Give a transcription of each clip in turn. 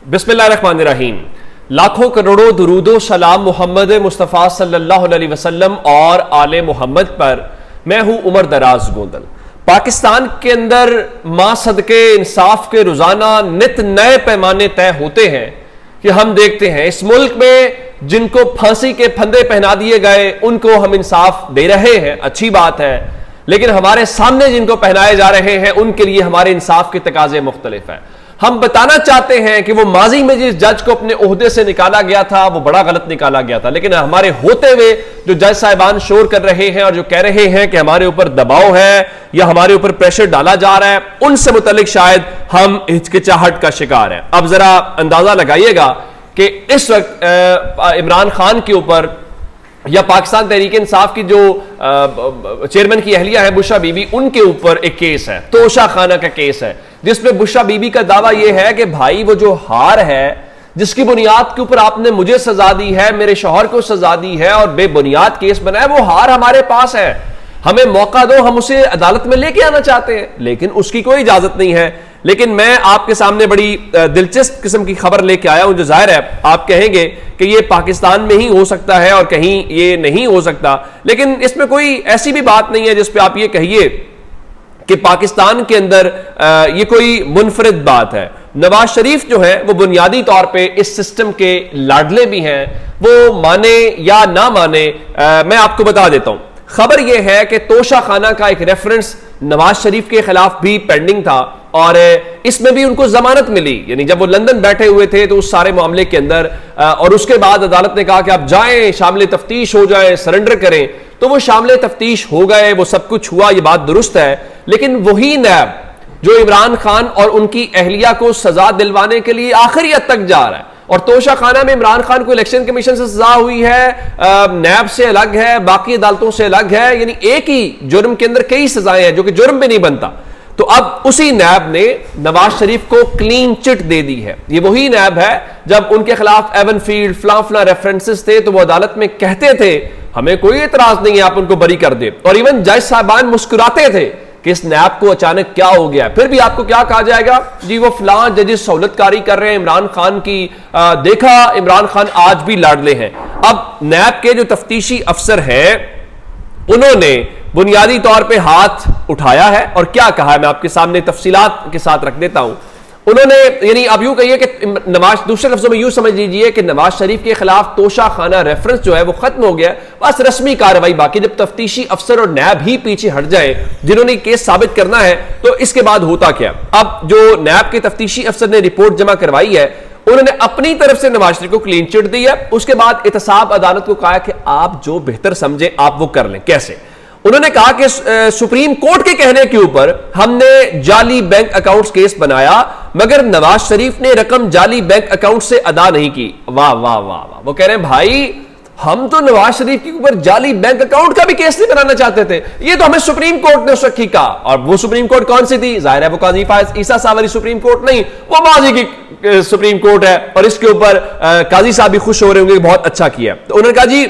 बिस्मिल्लाहिर्रहमानिर्रहीम। लाखों करोड़ों दुरूदो सलाम मोहम्मद मुस्तफ़ा सल्लल्लाहु अलैहि वसल्लम और आले मोहम्मद पर। मैं हूं उमर दराज गोंदल। पाकिस्तान के अंदर मां सदके इंसाफ के रोजाना नित नए पैमाने तय होते हैं कि हम देखते हैं इस मुल्क में जिनको फांसी के फंदे पहना दिए गए उनको हम इंसाफ दे रहे हैं, अच्छी बात है, लेकिन हमारे सामने जिनको पहनाए जा रहे हैं उनके लिए हमारे इंसाफ के तकाजे मुख्तलिफ हैं। हम बताना चाहते हैं कि वो माजी में जिस जज को अपने ओहदे से निकाला गया था वो बड़ा गलत निकाला गया था, लेकिन हमारे होते हुए जो जज साहिबान शोर कर रहे हैं और जो कह रहे हैं कि हमारे ऊपर दबाव है या हमारे ऊपर प्रेशर डाला जा रहा है, उनसे मुतल्लिक शायद हम हिचकिचाहट का शिकार हैं। अब जरा अंदाजा लगाइएगा कि इस वक्त इमरान खान के ऊपर या पाकिस्तान तहरीक इंसाफ की जो चेयरमैन की अहलिया है बुशरा बीबी, उनके ऊपर एक केस है, तोशा खाना का केस है, जिसमें बुशरा बीबी का दावा यह है कि भाई वो जो हार है जिसकी बुनियाद के ऊपर आपने मुझे सजा दी है, मेरे शौहर को सजा दी है और बेबुनियाद केस बनाया, वो हार हमारे पास है, हमें मौका दो, हम उसे अदालत में लेके आना चाहते हैं, लेकिन उसकी कोई इजाजत नहीं है। लेकिन मैं आपके सामने बड़ी दिलचस्प किस्म की खबर लेके आया हूं, जो जाहिर है आप कहेंगे कि ये पाकिस्तान में ही हो सकता है और कहीं ये नहीं हो सकता, लेकिन इसमें कोई ऐसी भी बात नहीं है जिस पे आप ये कहिए कि पाकिस्तान के अंदर ये कोई मुनफरिद बात है। नवाज शरीफ जो है वो बुनियादी तौर पे इस सिस्टम के लाडले भी हैं, वो माने या ना माने। मैं आपको बता देता हूं, खबर यह है कि तोशा खाना का एक रेफरेंस नवाज शरीफ के खिलाफ भी पेंडिंग था और इसमें भी उनको जमानत मिली, यानी जब वो लंदन बैठे हुए थे तो उस सारे मामले के अंदर, और उसके बाद अदालत ने कहा कि आप जाएं, शामिल तफ्तीश हो जाएं, सरेंडर करें, तो वो शामिल तफ्तीश हो गए, वो सब कुछ हुआ, ये बात दुरुस्त है। लेकिन वही नैब जो इमरान खान और उनकी अहलिया को सजा दिलवाने के लिए आखिरी हद तक जा रहा है, और तोशा खाना में इमरान खान को इलेक्शन कमीशन से सजा हुई है, नैब से अलग है, बाकी अदालतों से अलग है, यानी एक ही जुर्म के अंदर कई सजाएं हैं जो कि जुर्म भी नहीं बनता। तो अब उसी नैब ने नवाज शरीफ को क्लीन चिट दे दी है। ये वही नैब है जब उनके खिलाफ एवन फील्ड फला रेफरेंसेस थे तो वो अदालत में कहते थे हमें कोई एतराज नहीं है, आप उनको बरी कर दे, और इवन जज साहबान मुस्कुराते थे कि इस नैब को अचानक क्या हो गया। फिर भी आपको क्या कहा जाएगा, जी वो फलां जजेस सहूलतकारी कर रहे हैं इमरान खान की, देखा इमरान खान आज भी लाडले हैं। अब नैब के जो तफ्तीशी अफसर हैं उन्होंने बुनियादी तौर पे हाथ उठाया है और क्या कहा है मैं आपके सामने तफसीलात के साथ रख देता हूं। उन्होंने, यानी आप यूं कहिए कि नवाज, दूसरे लफ्जों में यूं समझ लीजिए कि नवाज शरीफ के खिलाफ तोशा खाना रेफरेंस जो है वो खत्म हो गया, बस रस्मी कार्रवाई बाकी। जब तफ्तीशी अफसर और नैब ही पीछे हट जाए जिन्होंने केस साबित करना है तो इसके बाद होता क्या। अब जो नैब के तफ्तीशी अफसर ने रिपोर्ट जमा करवाई है, उन्होंने अपनी तरफ से नवाज शरीफ को क्लीन चिट दी है, उसके बाद एहतसाब अदालत को कहा कि आप जो बेहतर समझे आप वो कर लें। कैसे? उन्होंने कहा कि सुप्रीम कोर्ट के कहने के ऊपर हमने जाली बैंक अकाउंट्स केस बनाया, मगर नवाज शरीफ ने रकम जाली बैंक अकाउंट से अदा नहीं की। वाह वाह वाह वाह। वो कह रहे हैं भाई हम तो नवाज शरीफ के ऊपर जाली बैंक अकाउंट का भी केस नहीं बनाना चाहते थे, ये तो हमें सुप्रीम कोर्ट ने उस वक्त कहा। और वो सुप्रीम कोर्ट कौन सी थी? जाहिर है वो काजी फायज ईसा साहब वाली सुप्रीम कोर्ट नहीं, वो माजी की सुप्रीम कोर्ट है, और इसके ऊपर काजी साहब भी खुश हो रहे होंगे, बहुत अच्छा किया। तो उन्होंने कहा जी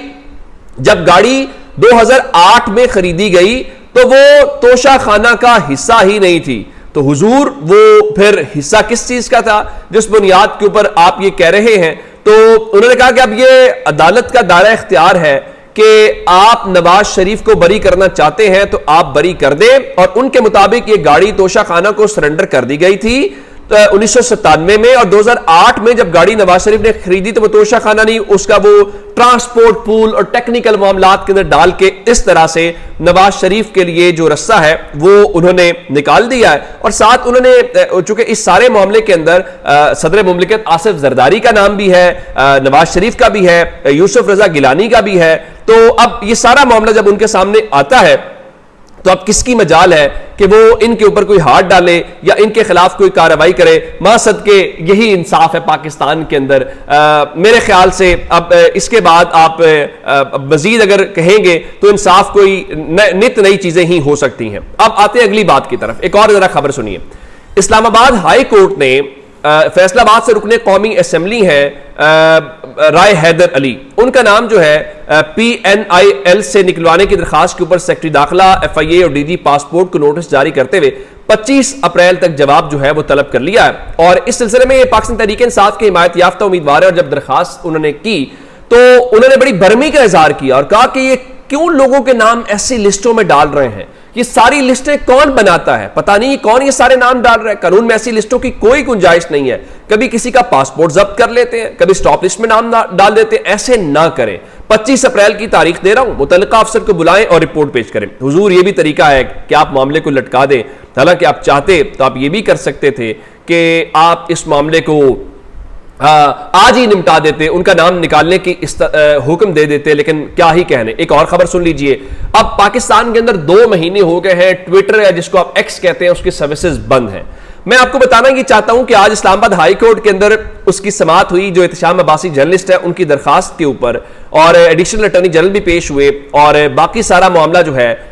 जब गाड़ी 2008 में खरीदी गई तो वो तोशा खाना का हिस्सा ही नहीं थी, तो हुजूर वो फिर हिस्सा किस चीज का था जिस बुनियाद के ऊपर आप ये कह रहे हैं? तो उन्होंने कहा कि अब ये अदालत का दायरा इख्तियार है कि आप नवाज शरीफ को बरी करना चाहते हैं तो आप बरी कर दें, और उनके मुताबिक ये गाड़ी तोशा खाना को सरेंडर कर दी गई थी 1997 में, और 2008 में जब गाड़ी नवाज शरीफ ने खरीदी तो वो तोशा खाना नहीं, उसका वो ट्रांसपोर्ट पूल और टेक्निकल मामलात के अंदर डाल के इस तरह से नवाज शरीफ के लिए जो रस्सा है वो उन्होंने निकाल दिया है। और साथ उन्होंने, चूंकि इस सारे मामले के अंदर सदर मुमलिकत आसिफ जरदारी का नाम भी है, नवाज शरीफ का भी है, यूसुफ रजा गिलानी का भी है, तो अब ये सारा मामला जब उनके सामने आता है तो अब किसकी मजाल है कि वो इनके ऊपर कोई हाथ डाले या इनके खिलाफ कोई कार्रवाई करे। मां सदके यही इंसाफ है पाकिस्तान के अंदर। मेरे ख्याल से अब इसके बाद आप मजीद अगर कहेंगे तो इंसाफ कोई नित नई चीजें ही हो सकती हैं। अब आते हैं अगली बात की तरफ, एक और जरा खबर सुनिए। इस्लामाबाद हाई कोर्ट ने फैसलाबाद से रुकने कौमी असेंबली है राय हैदर अली, उनका नाम जो है PNIL से निकलवाने की दरखास्त के ऊपर सेक्रेटरी दाखिला, FIA और DG पासपोर्ट को नोटिस जारी करते हुए 25 अप्रैल तक जवाब जो है वो तलब कर लिया है। और इस सिलसिले में पाकिस्तान तहरीक इंसाफ के हिमायत याफ्ता उम्मीदवार है, और जब दरखास्त उन्होंने की तो उन्होंने बड़ी भरमी का इजहार किया और कहा कि ये क्यों लोगों के नाम ऐसी लिस्टों में डाल रहे हैं, ये सारी लिस्टें कौन बनाता है, पता नहीं कौन ये सारे नाम डाल रहा है, कानून में ऐसी लिस्टों की कोई गुंजाइश नहीं है। कभी किसी का पासपोर्ट जब्त कर लेते हैं, कभी स्टॉप लिस्ट में नाम डाल देते हैं, ऐसे ना करें। 25 अप्रैल की तारीख दे रहा हूं, मुतल्लिका अफसर को बुलाएं और रिपोर्ट पेश करें। हुजूर, ये भी तरीका है कि आप मामले को लटका दें, हालांकि आप चाहते तो आप ये भी कर सकते थे कि आप इस मामले को आज ही निपटा देते, उनका नाम निकालने की हुक्म दे देते, लेकिन क्या ही कहने। एक और खबर सुन लीजिए। अब पाकिस्तान के अंदर 2 महीने हो गए हैं, ट्विटर या जिसको आप एक्स कहते हैं उसकी सर्विसेज बंद है। मैं आपको बताना ये चाहता हूं कि आज इस्लामाबाद हाई कोर्ट के अंदर उसकी समाअत हुई, जो एहतशाम अब्बासी जर्नलिस्ट है उनकी दरखास्त के ऊपर, और एडिशनल अटॉर्नी जनरल भी पेश हुए, और बाकी सारा मामला जो है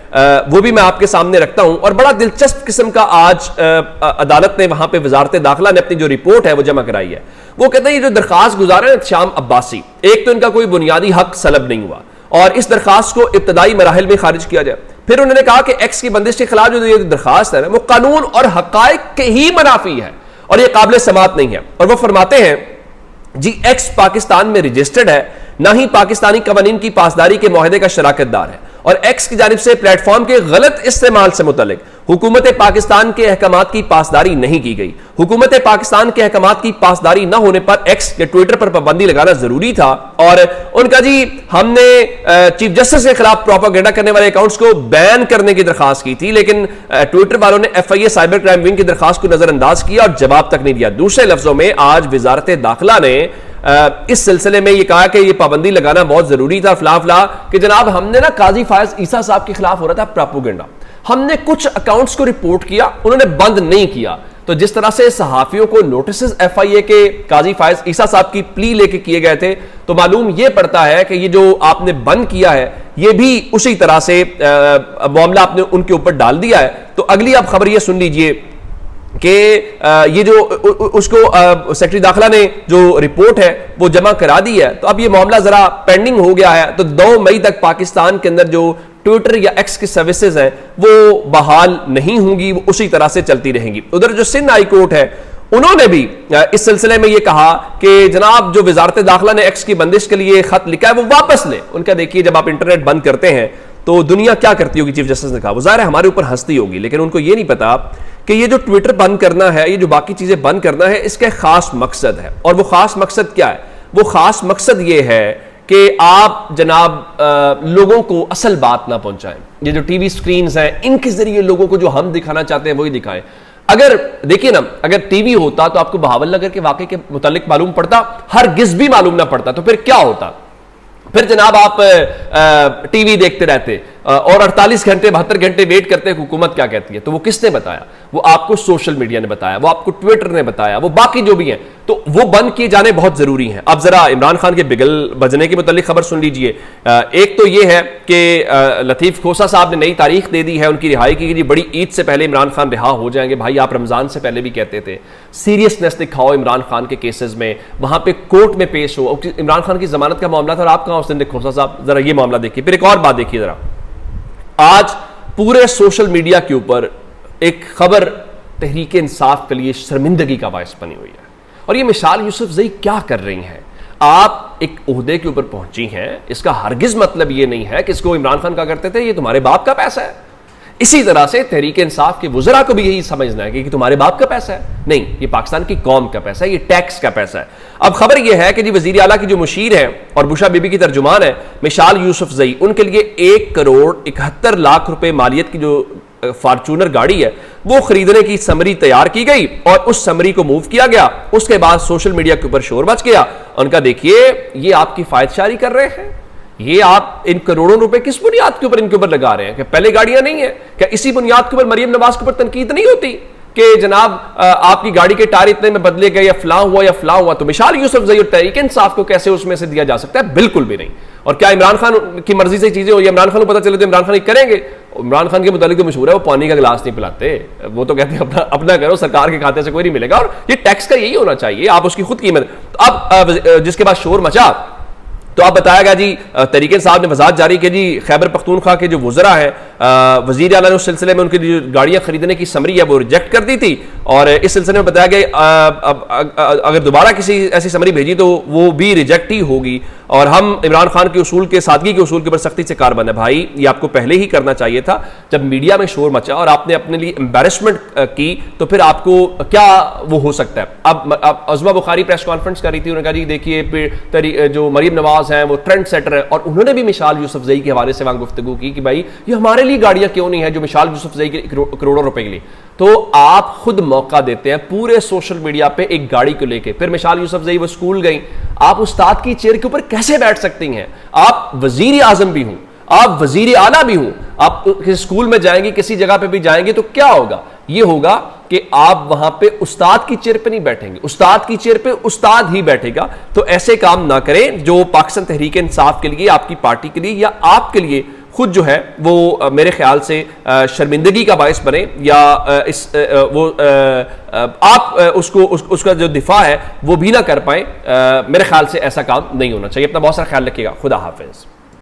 वो भी मैं आपके सामने रखता हूं। और बड़ा दिलचस्प किस्म का आज अदालत ने वहां पे वजारत दाखिला ने अपनी जो रिपोर्ट है वो जमा कराई है। वो कहते हैं ये जो दरखास्त गुजारे एहतशाम अब्बासी, एक तो इनका कोई बुनियादी हक सलब नहीं हुआ और इस दरखास्त को इब्तदाई मराहिल में खारिज किया जाए। फिर उन्होंने कहा कि एक्स की बंदिश के खिलाफ जो ये दरखास्त है वो कानून और हकायक के ही मुनाफी है और ये काबिल समात नहीं है। और वो फरमाते हैं जी एक्स पाकिस्तान में रजिस्टर्ड है, ना ही पाकिस्तानी कवानीन की पासदारी के मुआहदे का शराकतदार है, और एक्स की जानिब से प्लेटफॉर्म के गलत इस्तेमाल से मुतल्लिक हुकूमत पाकिस्तान के अहकामात की पासदारी नहीं की गई। हुकूमत पाकिस्तान के अहकामात की पासदारी न होने पर एक्स या ट्विटर पर पाबंदी लगाना जरूरी था। और उनका जी हमने चीफ जस्टिस के खिलाफ प्रोपेगेंडा करने वाले अकाउंट्स को बैन करने की दरखास्त की थी, लेकिन ट्विटर वालों ने FIA साइबर क्राइम विंग की दरखास्त को नजरअंदाज किया और जवाब तक नहीं दिया। दूसरे लफ्जों में आज वजारत दाखिला ने इस सिलसिले में ये कहा कि ये पाबंदी लगाना बहुत जरूरी था, फला फला, कि जनाब हमने ना काजी फायज ईसा साहब के खिलाफ हो रहा था प्रोपेगेंडा, हमने कुछ अकाउंट्स को रिपोर्ट किया, उन्होंने बंद नहीं किया। तो जिस तरह से सहाफियों को नोटिस FIA के काजी फायज ईसा साहब की प्ली लेके किए गए थे, तो मालूम ये पड़ता है कि ये जो आपने बंद किया है ये भी उसी तरह से मामला आपने उनके ऊपर डाल दिया है। तो अगली आप खबर ये सुन लीजिए कि ये जो उसको सेक्रेटरी दाखिला ने जो रिपोर्ट है वो जमा करा दी है, तो अब ये मामला जरा पेंडिंग हो गया है। तो 2 मई तक पाकिस्तान के अंदर जो ट्विटर या एक्स की सर्विसेज हैं वो बहाल नहीं होंगी, वो उसी तरह से चलती रहेंगी। उधर जो सिंध हाई कोर्ट है उन्होंने भी इस सिलसिले में ये कहा कि जनाब जो वजारत दाखिला ने एक्स की बंदिश के लिए खत लिखा है वो वापस ले। उनका देखिए जब आप इंटरनेट बंद करते हैं तो दुनिया क्या करती होगी, चीफ जस्टिस ने कहा, वो ज़ाहिर है हमारे ऊपर हंसती होगी, लेकिन उनको ये नहीं पता कि ये जो ट्विटर बंद करना है, ये जो बाकी चीजें बंद करना है, इसका खास मकसद है। और वो खास मकसद क्या है? वो खास मकसद ये है कि आप जनाब लोगों को असल बात ना पहुंचाएं। ये जो टीवी स्क्रीन हैं इनके जरिए लोगों को जो हम दिखाना चाहते हैं वही दिखाएं। अगर देखिए ना, अगर टीवी होता तो आपको बहावल नगर के वाकये के मुतालिक मालूम पड़ता, हर गिज भी मालूम ना पड़ता, तो फिर क्या होता? फिर जनाब आप टीवी देखते रहते और 48 घंटे 72 घंटे वेट करते हैं हुकूमत क्या कहती है। तो वो किसने बताया? वो आपको सोशल मीडिया ने बताया, वो आपको ट्विटर ने बताया, वो बाकी जो भी हैं, तो वो बंद किए जाने बहुत जरूरी हैं। अब जरा इमरान खान के बिगल बजने के मुतालिक खबर सुन लीजिए। एक तो ये है कि लतीफ खोसा साहब ने नई तारीख दे दी है उनकी रिहाई की, जी बड़ी ईद से पहले इमरान खान रिहा हो जाएंगे। भाई आप रमजान से पहले भी कहते थे, सीरियसनेस दिखाओ इमरान खान के केसेस में, वहां पे कोर्ट में पेश हो। इमरान खान की जमानत का मामला था और आप कहां उस दिन खोसा साहब? जरा ये मामला देखिए। फिर एक और बात देखिए जरा, आज पूरे सोशल मीडिया के ऊपर एक खबर तहरीक इंसाफ के लिए शर्मिंदगी का बायस बनी हुई है। और ये मिसाल यूसुफजई क्या कर रही हैं? आप एक ओहदे के ऊपर पहुंची हैं, इसका हरगिज मतलब ये नहीं है कि इसको इमरान खान का करते थे ये तुम्हारे बाप का पैसा है। इसी तरह से तहरीक इंसाफ के वुज़रा को भी यही समझना है कि तुम्हारे बाप का पैसा है, नहीं, ये पाकिस्तान की कौम का पैसा है, ये टैक्स का पैसा है। अब खबर यह है कि जी वजीर आला की जो मुशीर है और बुशा बीबी की तर्जुमान है मिशाल यूसुफजई, उनके लिए 1 करोड़ 71 लाख रुपए मालियत की जो फॉर्च्यूनर गाड़ी है वो खरीदने की समरी तैयार की गई और उस समरी को मूव किया गया। उसके बाद सोशल मीडिया के ऊपर शोर मच गया। उनका देखिए ये आपकी फायदशारी कर रहे हैं, ये आप इन करोड़ों रुपए किस बुनियाद के ऊपर इनके ऊपर लगा रहे हैं? कि पहले गाड़ियां नहीं है क्या? इसी बुनियाद के ऊपर मरियम नवाज के ऊपर तनकीद नहीं होती कि जनाब आपकी गाड़ी के टायर इतने में बदले गए या फलां हुआ या फलां हुआ? तो मिशाल यूसुफजई और तहरीक इंसाफ को कैसे उसमें से दिया जा सकता है? बिल्कुल भी नहीं। और क्या इमरान खान की मर्जी से चीजें हो, या इमरान खान को पता चले तो इमरान खान करेंगे? इमरान खान के मुतालिक तो मशहूर है, वो पानी का गिलास नहीं पिलाते, वो तो कहते हैं अपना अपना करो, सरकार के खाते से कोई नहीं मिलेगा। और ये टैक्स का यही होना चाहिए, आप उसकी खुद कीमत। तो अब जिसके बाद शोर मचा तो अब बताया गया जी, तरीके साहब ने वजाहत जारी की जी, खैबर पख्तूनख्वा के जो वज़रा हैं, वज़ीर आला ने उस सिलसिले में उनकी जो गाड़ियाँ खरीदने की समरी है वो रिजेक्ट कर दी थी, और इस सिलसिले में बताया गया अगर दोबारा किसी ऐसी समरी भेजी तो वो भी रिजेक्ट ही होगी, और हम इमरान खान के उसूल के, सादगी के उसूल के ऊपर सख्ती से कारबंद है। भाई ये आपको पहले ही करना चाहिए था, जब मीडिया में शोर मचा और आपने अपने लिए एम्बेरसमेंट की तो फिर आपको क्या वो हो सकता है। अब अज़मा बुखारी प्रेस कॉन्फ्रेंस कर रही थी, उन्होंने कहा जी देखिए जो मरीम नवाज हैं वो ट्रेंड सेटर है, और उन्होंने भी मिसाल यूसुफजई के हवाले से वहां गुफ्तगू की कि भाई ये हमारे लिए गाड़ियां क्यों नहीं है जो मिसाल यूसुफजई के करोड़ों रुपए के लिए। तो आप खुद मौका देते हैं पूरे सोशल मीडिया पे एक गाड़ी को लेके, फिर मिसाल यूसुफजई वो स्कूल गई, आप उस्ताद की चेयर के ऊपर कैसे बैठ सकती हैं? आप वजीर आजम भी हूं, आप वजीर आला भी हूं, आप किसी स्कूल में जाएंगे, किसी जगह पे भी जाएंगे तो क्या होगा? ये होगा कि आप वहां पे उस्ताद की चेयर पे नहीं बैठेंगे, उस्ताद की चेयर पे उस्ताद ही बैठेगा। तो ऐसे काम ना करें जो पाकिस्तान तहरीक इंसाफ के लिए, आपकी पार्टी के लिए या आपके लिए खुद जो है वो मेरे ख्याल से शर्मिंदगी का बायस बने, या आप उसका जो दिफा है वो भी ना कर पाए। मेरे ख्याल से ऐसा काम नहीं होना चाहिए। अपना बहुत सारा ख्याल रखिएगा। खुदा हाफिज।